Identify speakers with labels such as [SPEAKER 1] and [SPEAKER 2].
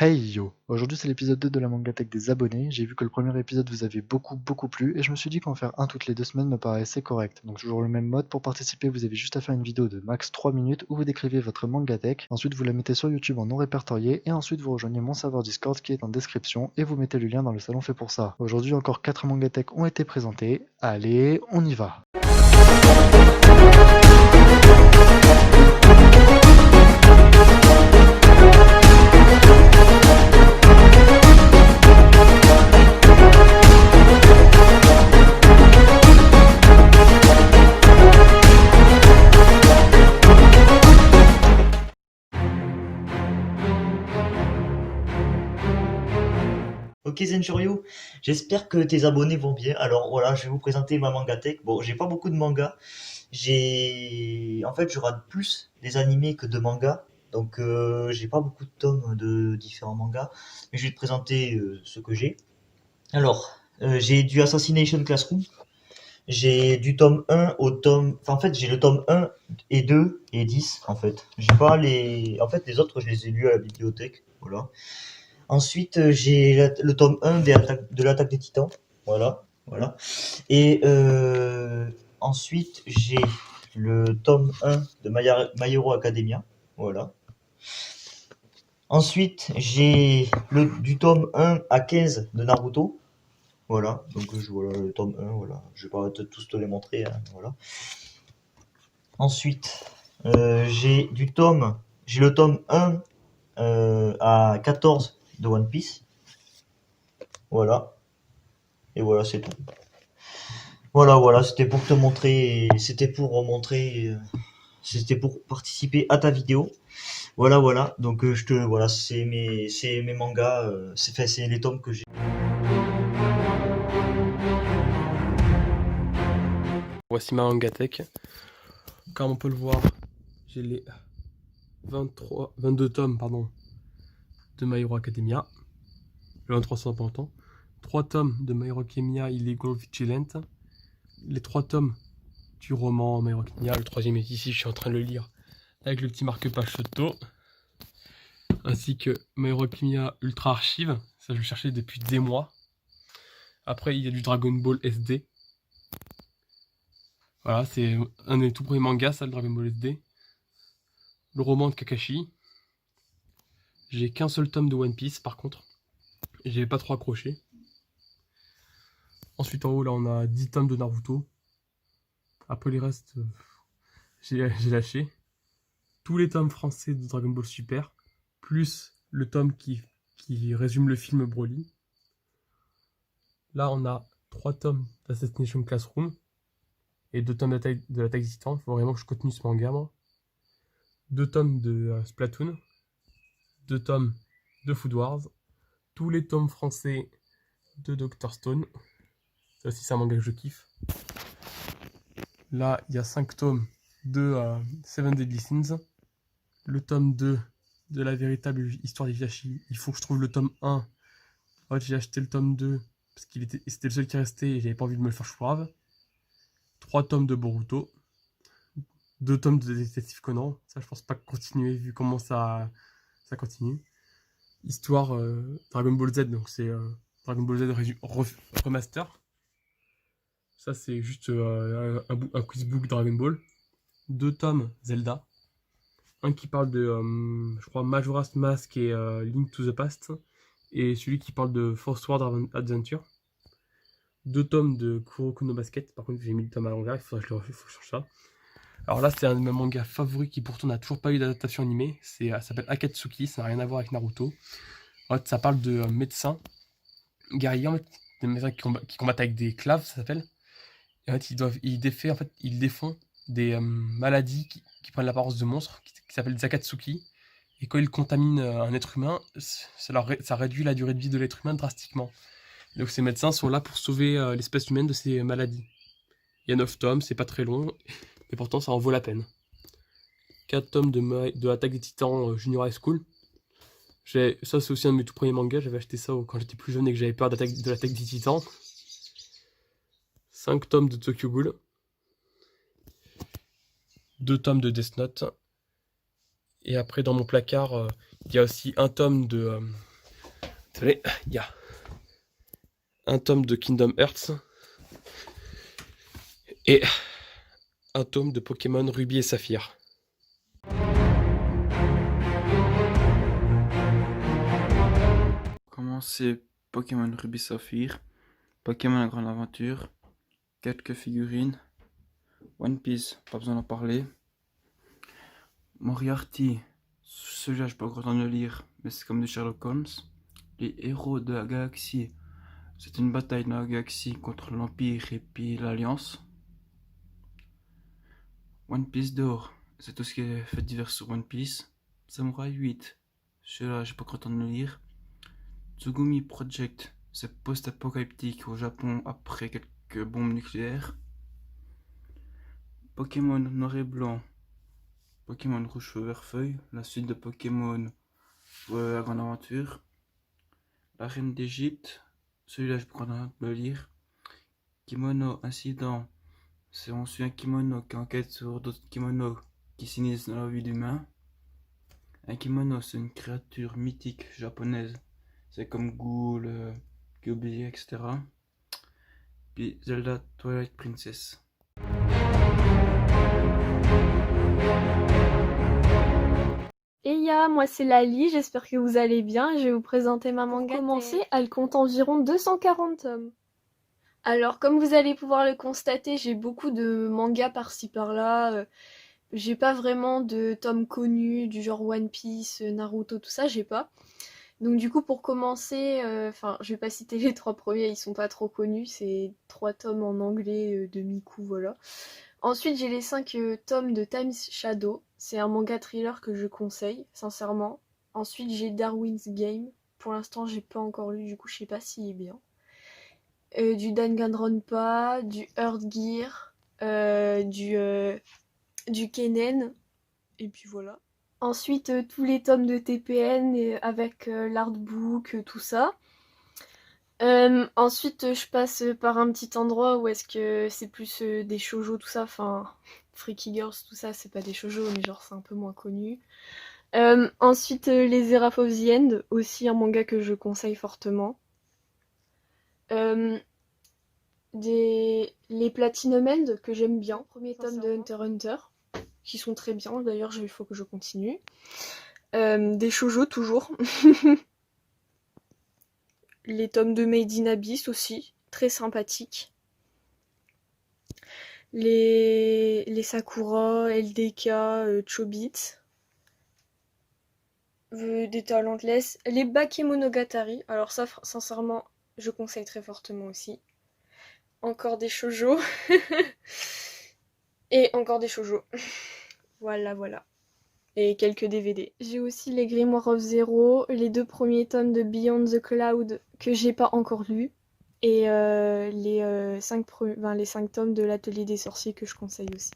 [SPEAKER 1] Hey yo! Aujourd'hui c'est l'épisode 2 de la Mangatech des abonnés. J'ai vu que le premier épisode vous avait beaucoup plu et je me suis dit qu'en faire un toutes les 2 semaines me paraissait correct. Donc toujours le même mode, pour participer vous avez juste à faire une vidéo de max 3 minutes où vous décrivez votre Mangatech, ensuite vous la mettez sur YouTube en non répertorié et ensuite vous rejoignez mon serveur Discord qui est en description et vous mettez le lien dans le salon fait pour ça. Aujourd'hui encore 4 Mangatech ont été présentés. Allez, on y va!
[SPEAKER 2] Ok Zenchurio, j'espère que tes abonnés vont bien. Alors voilà, je vais vous présenter ma mangatech. Bon, j'ai pas beaucoup de mangas. En fait, je rate plus des animés que de mangas. Donc j'ai pas beaucoup de tomes de différents mangas. Mais je vais te présenter ce que j'ai. Alors, j'ai du Assassination Classroom. J'ai du tome 1 au tome... Enfin, en fait, j'ai le tome 1 et 2 et 10, en fait. J'ai pas les... En fait, les autres, je les ai lus à la bibliothèque. Voilà. Ensuite, j'ai le tome 1 de l'attaque des titans. Voilà, voilà. Et ensuite, j'ai le tome 1 de My Hero Academia. Voilà. Ensuite, j'ai du tome 1 à 15 de Naruto. Voilà, donc voilà le tome 1, voilà. Je vais pas tous te les montrer, hein, voilà. Ensuite, j'ai le tome 1 à 14 de One Piece. Voilà. Et voilà, c'est tout. Voilà, c'était pour te montrer, c'était pour participer à ta vidéo. Voilà. Donc voilà, c'est mes mangas, c'est les tomes que j'ai.
[SPEAKER 3] Voici ma Mangatech. Comme on peut le voir, j'ai les 22 tomes de My Hero Academia. Le 23 sont pas longtemps. 3 tomes de My Hero Academia Illegal Vigilant. Les 3 tomes du roman My Hero Academia. Le troisième est ici, je suis en train de le lire avec le petit marque-page photo. Ainsi que My Hero Academia Ultra Archive. Ça, je le cherchais depuis des mois. Après, il y a du Dragon Ball SD. Voilà, c'est un des tout premiers mangas, ça, le Dragon Ball SD. Le roman de Kakashi. J'ai qu'un seul tome de One Piece par contre. J'avais pas trop accroché. Ensuite en haut là on a 10 tomes de Naruto. Après les restes, j'ai lâché. Tous les tomes français de Dragon Ball Super. Plus le tome qui résume le film Broly. Là on a 3 tomes d'Assassination Classroom. Et 2 tomes de l'attaque des Titans. Il faut vraiment que je continue ce manga moi. 2 tomes de Splatoon. 2 tomes de Food Wars. Tous les tomes français de Dr Stone. Ça aussi c'est un manga que je kiffe. Là il y a 5 tomes de Seven Deadly Sins. Le tome 2 de la véritable histoire d'Hisashi. Il faut que je trouve le tome 1. En fait j'ai acheté le tome 2 parce c'était le seul qui restait et j'avais pas envie de me le faire chourave. 3 tomes de Boruto. 2 tomes de Détective Conan. Ça je pense pas continuer vu comment ça continue. Histoire Dragon Ball Z, donc c'est Dragon Ball Z Remaster. Ça c'est juste un quizbook Dragon Ball. 2 tomes Zelda. Un qui parle de, je crois, Majora's Mask et Link to the Past. Et celui qui parle de Force World Adventure. 2 tomes de Kuroko no Basket. Par contre j'ai mis le tome à l'envers, il faut que je change ça. Alors là c'est un de mes mangas favoris qui pourtant n'a toujours pas eu d'adaptation animée. Ça s'appelle Akatsuki, ça n'a rien à voir avec Naruto. En fait ça parle de médecins guerriers, en fait, des médecins qui combattent avec des claves, ça s'appelle. Et en fait ils défont des maladies qui prennent l'apparence de monstres, qui s'appellent des Akatsuki. Et quand ils contaminent un être humain, ça réduit la durée de vie de l'être humain drastiquement. Et donc ces médecins sont là pour sauver l'espèce humaine de ces maladies. Il y a 9 tomes, c'est pas très long, mais pourtant ça en vaut la peine. 4 tomes de Attaque des Titans Junior High School. Ça c'est aussi un de mes tout premiers mangas, j'avais acheté ça quand j'étais plus jeune et que j'avais peur de l'Attaque des Titans. 5 tomes de Tokyo Ghoul. 2 tomes de Death Note. Et après dans mon placard, il y a aussi un tome de Désolé, il y a un tome de Kingdom Hearts et un tome de Pokémon Ruby et Saphir.
[SPEAKER 4] Commencer Pokémon Ruby Saphir, Pokémon La Grande Aventure, quelques figurines, One Piece, pas besoin d'en parler. Moriarty, celui-là j'ai pas encore le temps de le lire, mais c'est comme de Sherlock Holmes. Les héros de la galaxie, c'est une bataille dans la galaxie contre l'Empire et puis l'Alliance. One Piece d'or, c'est tout ce qui est fait divers sur One Piece. Samurai 8, celui-là j'ai pas encore le temps de le lire. Tsugumi Project, c'est post-apocalyptique au Japon après quelques bombes nucléaires. Pokémon Noir et Blanc, Pokémon Rouge Feu Vert Feuille, la suite de Pokémon La Grande Aventure. La Reine d'Égypte, celui-là je peux le lire. Kimono Incident, c'est on suit un kimono qui enquête sur d'autres kimonos qui s'initient dans la vie d'humain. Un kimono, c'est une créature mythique japonaise. C'est comme Ghoul, Kyuubi, etc. Puis Zelda Twilight Princess.
[SPEAKER 5] Eya, moi c'est Lali, j'espère que vous allez bien. Je vais vous présenter ma manga. Pour commencer, elle compte environ 240 tomes. Alors, comme vous allez pouvoir le constater, j'ai beaucoup de mangas par-ci par-là. J'ai pas vraiment de tomes connus du genre One Piece, Naruto, tout ça, j'ai pas. Donc du coup, pour commencer, je vais pas citer les 3 premiers, ils sont pas trop connus, c'est 3 tomes en anglais de Miku, voilà. Ensuite, j'ai les 5 tomes de Time's Shadow, c'est un manga thriller que je conseille, sincèrement. Ensuite, j'ai Darwin's Game, pour l'instant, j'ai pas encore lu, du coup, je sais pas s'il est bien. Du Danganronpa, du Earth Gear, du Kennen, et puis voilà. Ensuite, tous les tomes de TPN avec l'artbook, tout ça. Ensuite, je passe par un petit endroit où est-ce que c'est plus des shoujo, tout ça. Enfin, Freaky Girls, tout ça, c'est pas des shoujo, mais genre c'est un peu moins connu. Ensuite, les Seraph of the End, aussi un manga que je conseille fortement. Les Platinum End, que j'aime bien. Premier tome de Hunter x Hunter, qui sont très bien, d'ailleurs il faut que je continue. Des shoujo toujours. Les tomes de Made in Abyss aussi, très sympathiques. Les Sakura, LDK, Chobits. Des Talentless. Les Bakemonogatari, alors ça sincèrement je conseille très fortement aussi. Encore des shoujo. Et encore des shoujo. Voilà. Et quelques DVD. J'ai aussi les Grimoire of Zero, les 2 premiers tomes de Beyond the Cloud que j'ai pas encore lus, et les 5 tomes de l'Atelier des Sorciers que je conseille aussi.